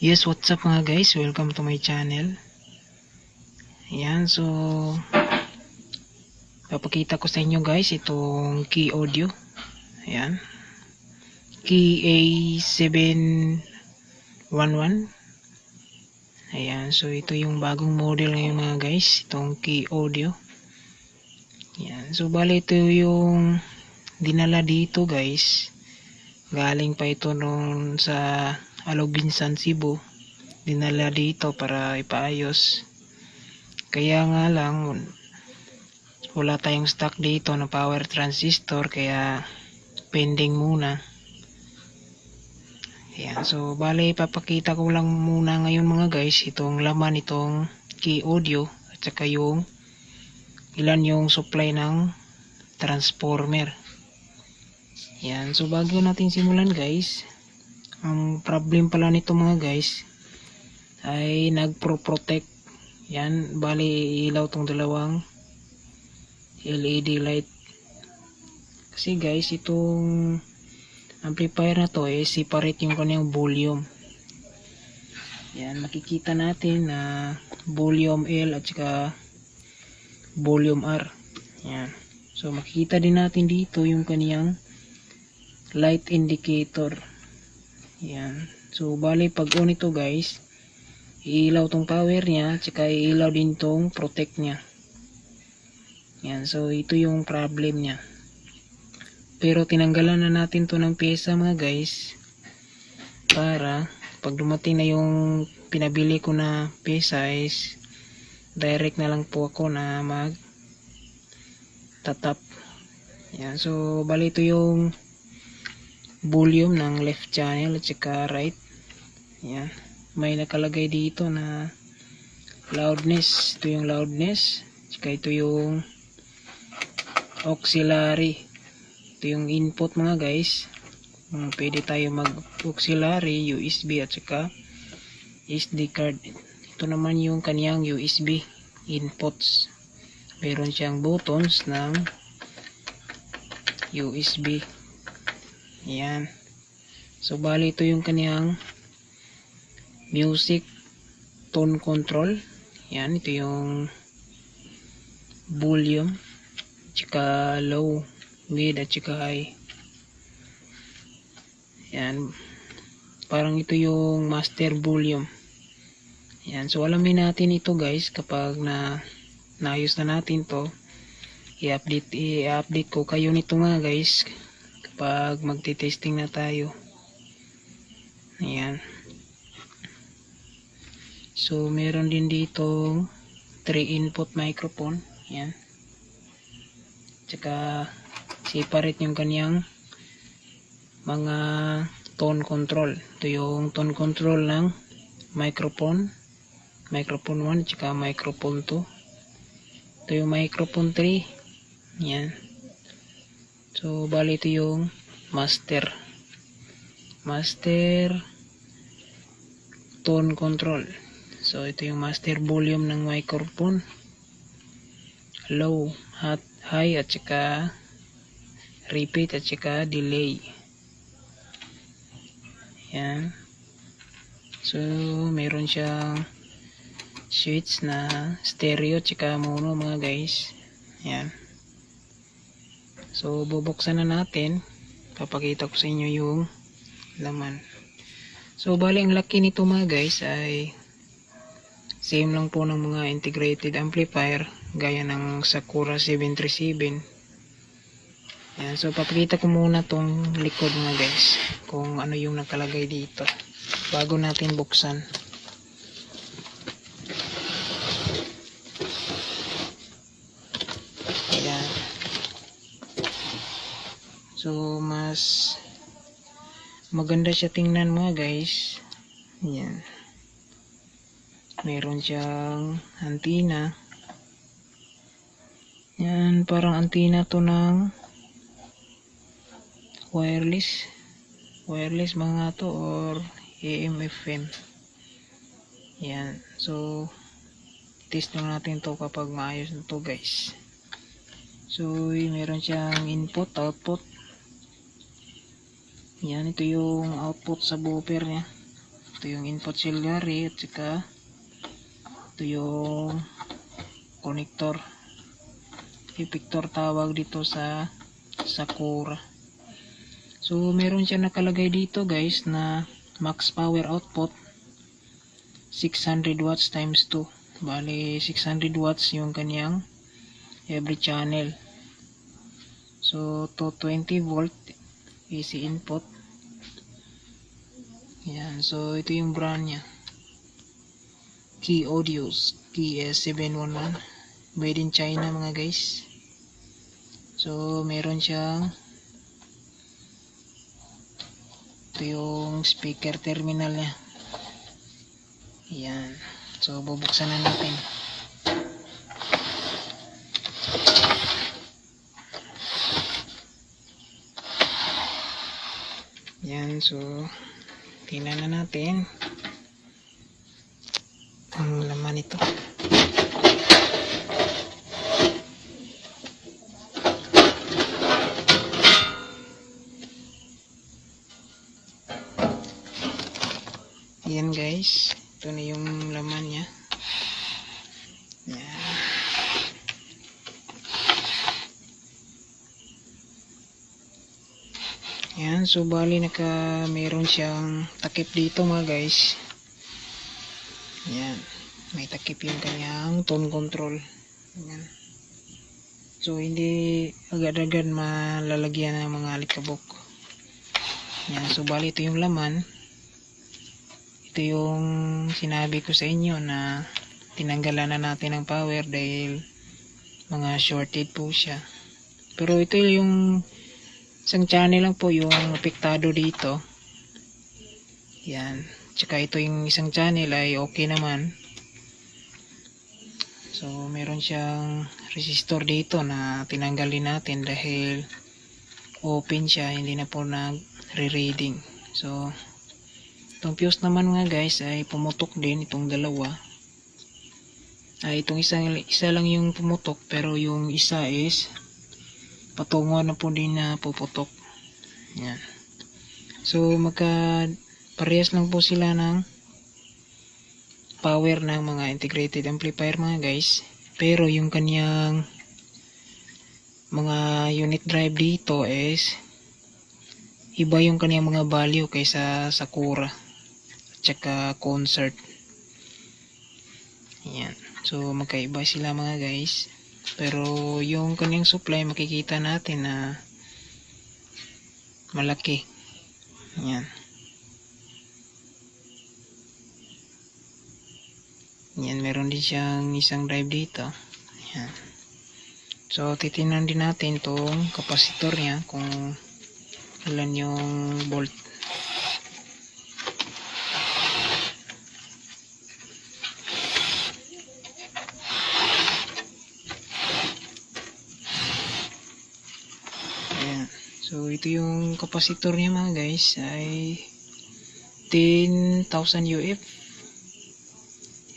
Yes, what's up mga guys? Welcome to my channel. Ayan, so papakita ko sa inyo guys itong Key Audio. Ayan, Key A711. Ayan, so ito yung bagong model ngayon mga guys, itong Key Audio. Ayan, so bali ito yung dinala dito guys. Galing pa ito nung sa Alobinsan, Cebu. Dinala dito para ipaayos. Kaya nga lang wala tayong stock dito na power transistor, kaya pending muna. Ayan, so bale papakita ko lang muna ngayon mga guys itong laman itong Key Audio at saka yung ilan yung supply ng transformer. Ayan, so bago natin simulan guys, ang problem pala nito mga guys ay nagpro-protect. Yan, bali ilaw tong dalawang LED light. Kasi guys, itong amplifier na to separate yung kanyang volume. Yan, makikita natin na volume L at saka volume R. Yan. So makikita din natin dito yung kaniyang light indicator. Yan. So bali pag on ito guys, iilaw tong power niya at saka iilaw din tong protect niya. Yan, so ito yung problem niya. Pero tinanggalan na natin to ng pyesa mga guys, para pag dumating na yung pinabili ko na pyesa is direct na lang po ako na mag tatap. Yan, so bali ito yung volume ng left channel at saka right. Yan, may nakalagay dito na loudness. Ito yung loudness, saka ito yung auxiliary. Ito yung input mga guys. Pwede tayo mag auxiliary, USB at saka SD card. Ito naman yung kaniyang USB inputs. Meron siyang buttons ng USB. Ayan. So bali ito yung kaniyang music tone control. Yan, ito yung volume, tsaka low, mid at tsaka high. Yan, parang ito yung master volume. Yan, so alamin natin ito guys kapag naayos na natin to. I-update ko kayo nito nga guys kapag magte-testing na tayo. Ayan. So meron din dito 3 input microphone. Yan. Tsaka separate yung kaniyang mga tone control. Ito yung tone control ng microphone 1 tsaka microphone 2. Ito yung microphone 3. Yan. So bali ito yung master tone control. So ito yung master volume ng microphone, low, high at saka repeat at saka delay. Yan. So meron siyang switch na stereo at saka mono mga guys. Yan. So bubuksan na natin. Papakita ko sa inyo yung laman. So bali ang laki nito mga guys ay same lang po ng mga integrated amplifier gaya ng Sakura 737. Yan, so papakita ko muna tong likod mga guys kung ano yung nakalagay dito bago natin buksan. Ayan. So mas maganda siya tingnan mga guys. Ayan. Meron siyang antenna. Yan, parang antenna to ng wireless mga to or AM FM. Yan, so test lang natin to kapag maayos na to guys. So meron siyang input, output. Yan, ito yung output sa buffer niya. Ito yung input auxiliary at saka ito yung connector. Epictor tawag dito sa Sakura. So meron siya nakalagay dito guys na max power output 600 watts times 2. Bali 600 watts yung kanyang every channel. So 220 volt AC input. Yan, so ito yung brand niya. Key Audios KS711, made in China mga guys. So meron siyang ito yung speaker terminal niya. Yan, so bubuksan na natin. Yan, so tingnan na natin ang laman nito. Yan guys, ito na yung laman niya. Yan. Yan, so bali meron siyang takip dito mga guys. Yan, may takip yung kanyang tone control. Yan. So hindi agad-agad malalagyan ng mga alikabok. Yan, so bali ito yung laman. Ito yung sinabi ko sa inyo na tinanggalan na natin ng power dahil mga shorted po siya. Pero ito yung isang channel lang po yung apektado dito. Yan. Tsaka ito yung isang channel ay okay naman. So meron siyang resistor dito na tinanggalin natin dahil open siya, hindi na po nag-reading. So itong fuse naman mga guys ay pumutok din, itong dalawa. Itong isa lang yung pumutok, pero yung isa is patungo na po din na puputok. Yan. So parehas lang po sila ng power ng mga integrated amplifier mga guys. Pero yung kanyang mga unit drive dito is iba yung kanyang mga value kaysa Sakura tsaka Concert. Yan. So magkaiba sila mga guys. Pero yung kanyang supply makikita natin na malaki. Yan. Yan, meron din siyang isang drive dito. Yan. So titingnan din natin tong kapasitor niya kung ilan yung volt. So ito yung kapasitor niya mga guys ay 10,000 UF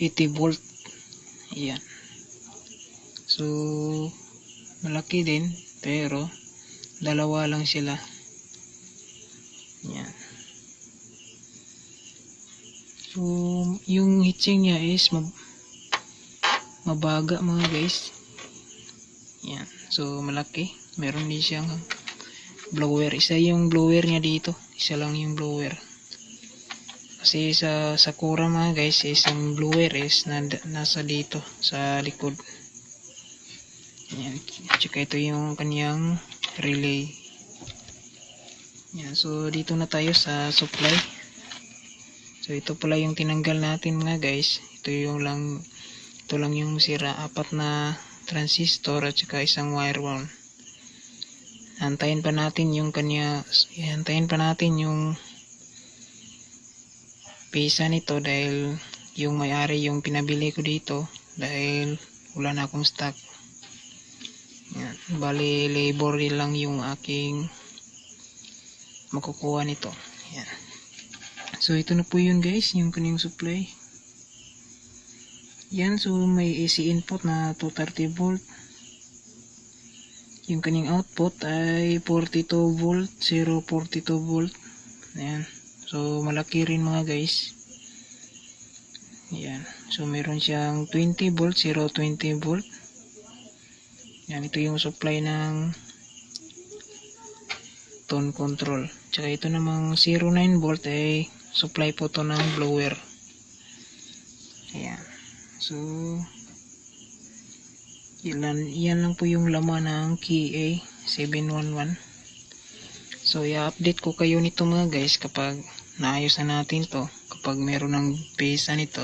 80 volt. Ayan. So malaki din pero dalawa lang sila. Ayan. So yung heatsink niya is mabaga mga guys. Ayan. So malaki. Meron din siyang blower. Isa yung blower niya dito. Isa lang yung blower. Kasi sa Sakura mga guys, isang blower is nasa dito sa likod. Ayan. Tsaka ito yung kanyang relay. Ayan. So dito na tayo sa supply. So ito pala yung tinanggal natin mga guys. Ito lang yung sira. 4 na transistor at saka isang wire wound. Antayin pa natin yung pisa nito dahil yung may-ari yung pinabili ko dito dahil wala na akong stock. Yan. Bali labor lang yung aking makukuha nito. Yan. So ito na po yun guys, yung kanyang supply. Yan, so may AC input na 230 volt. Yung kanyang output ay 42 volt, 042 volt. Ayan. So malaki rin mga guys. Ayan. So meron siyang 20 volt, 0-20 volt. Yan, ito yung supply ng tone control. Tsaka ito namang 0-9 volt ay supply po to ng blower. Ayan. So yan lang po yung laman ng Key A711. So i-update ko kayo nito mga guys kapag naayos na natin to, kapag meron ng pesa nito.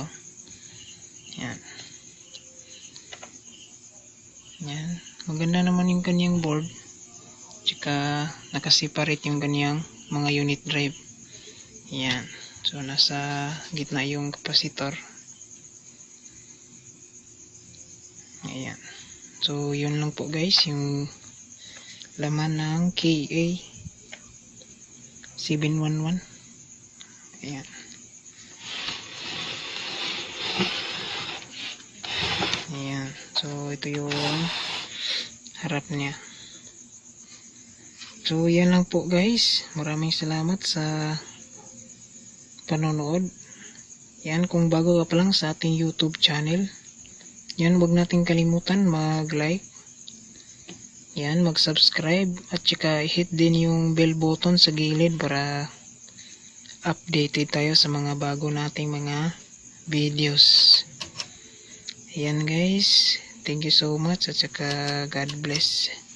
Yan. Yan. Maganda naman yung kanyang board. Tsaka nakaseparate yung kanyang mga unit drive. Yan. So nasa gitna yung capacitor. Ayan. So yun lang po guys yung laman ng KA711. Ayan. Ayan. So ito yung harap niya. So yan lang po guys. Maraming salamat sa panonood. Yan, kung bago ka pa lang sa ating YouTube channel, yan, huwag nating kalimutan mag-like. Yan, mag-subscribe at saka hit din yung bell button sa gilid para updated tayo sa mga bago nating mga videos. Ayan guys, thank you so much at saka God bless.